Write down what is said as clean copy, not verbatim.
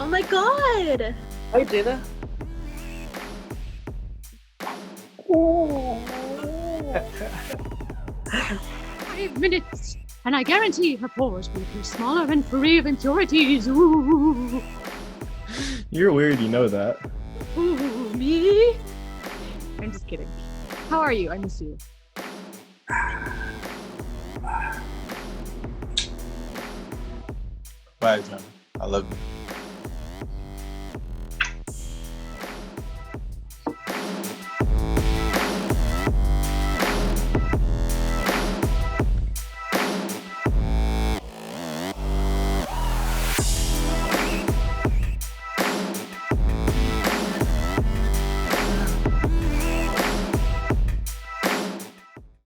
Oh my god! Hi, Jenna. 5 minutes, and I guarantee her pores will be smaller and free of impurities. Ooh, You're weird, you know that. ooh, me? I'm just kidding. How are you? I miss you. Bye, John. I love you.